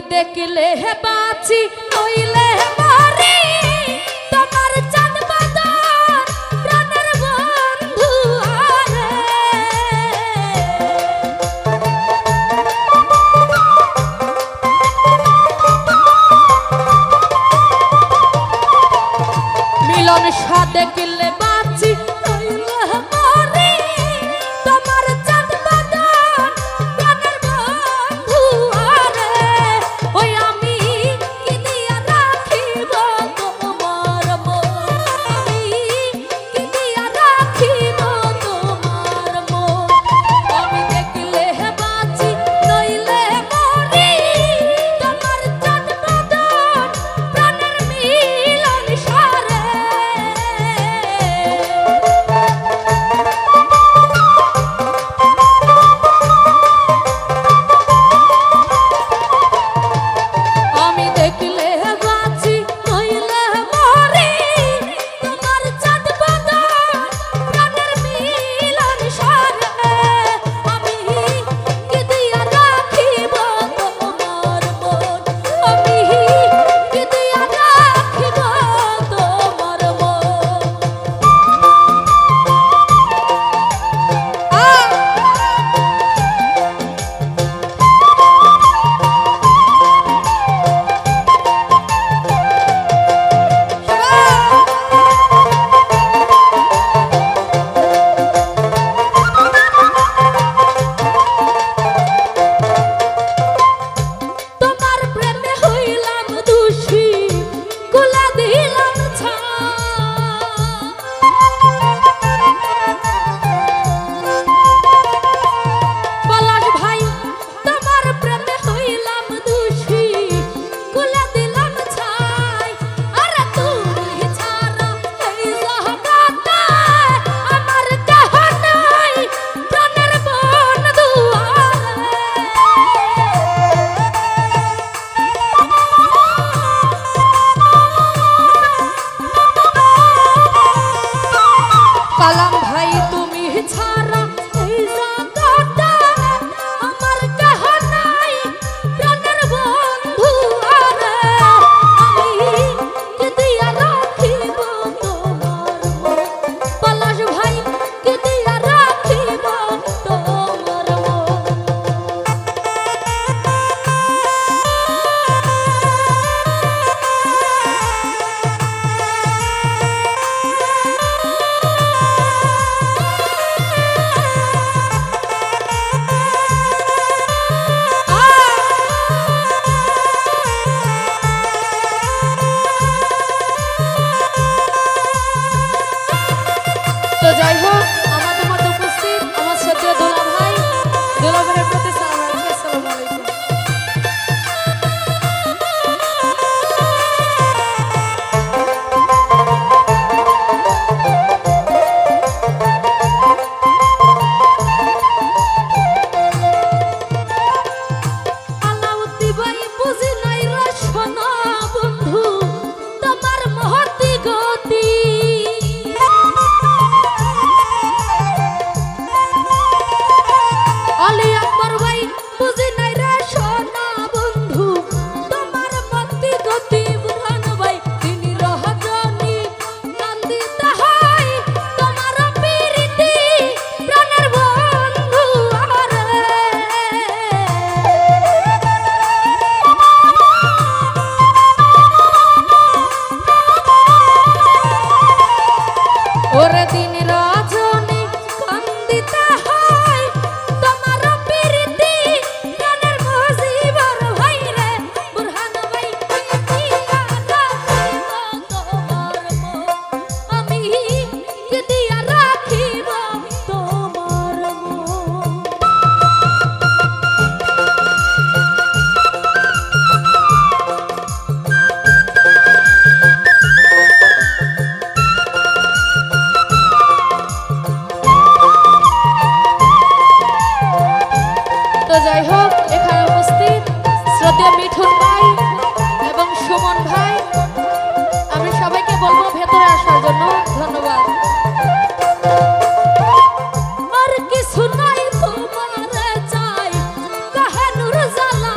দেখলে হে বাঁচি নইলে হে মরি তোমার চাঁদ বাদর প্রাণের বন্ধু আরে মিলন সাথে দেখলে বাঁচি নইলে হে মরি তোমার চাঁদ বাদর প্রাণের বন্ধু আরে ওই আমি কি দিয়া রাখিব তোমার মন আমি কি দিয়া রাখিব তোমার মন আমি দেখলে হে বাঁচি নইলে মরি তোমার চাঁদ বাদর প্রাণের মিলন সারে আমি দেখলে বাঁচি নইলে মরি তোমার চাঁদ বাদর প্রাণের মিলন সারে আমি কি দিয়া রাখিব তোমার মন আমি কি দিয়া রাখিব তোমার তোমার প্রেমে হইলাম দোষী কুলা দিলাম পলাশ ভাই তোমার প্রেমে হইলাম দোষী কুলা দিলাম ছাই আরে তুমি ছাড়া এই জগতে আমার কেহ নাই প্রাণের বন্ধু কালাম ভাই তুমি ছাড়া এই জগতে আমার কেহ নাই প্রাণের বন্ধু আরে আমি কি দিয়া রাখিব তোমার মন পলাশ ভাই কি দিয়া রাখিব তোমার মন তো যাই হোক আমাদের মধ্যে উপস্থিত আমার শ্রদ্ধেয় দোলা ভাই দোলা ভাইয়ের প্রতি সালাম রাখছি আসসালামু আলাইকুম আলাউদ্দি ভাই বুঝি নাই রে সোনা বন্ধু তোমার মহতি গতি আলী আকবর ভাই বুঝি নাই রে সোনা বন্ধু তোমার মতি গতি বুরহান ভাই তিনি রহজনী নন্দিতা হয় তোমার প্রীতি প্রাণের বন্ধু আরে ওরে দিন রজনী কান্দিতা হয় তোমার প্রীতি প্রাণের মুজিবর ভাই রে বুরহান ভাই কি দিয়া রাখিব তোমার মন আমি কি দিয়া রাখিব তোমার মন তো যাই হোক এখানে উপস্থিত শ্রদ্ধেয় মিঠুন ভাই এবং সুমন ভাই আমি সবাইকে বলবো ভেতরে আসার জন্য ধন্যবাদ আর কিছু নাই তোমার চাই কাহে নূর জালা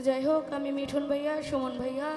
যাই হোক, আমি মিঠুন ভাইয়া, সুমন ভাইয়া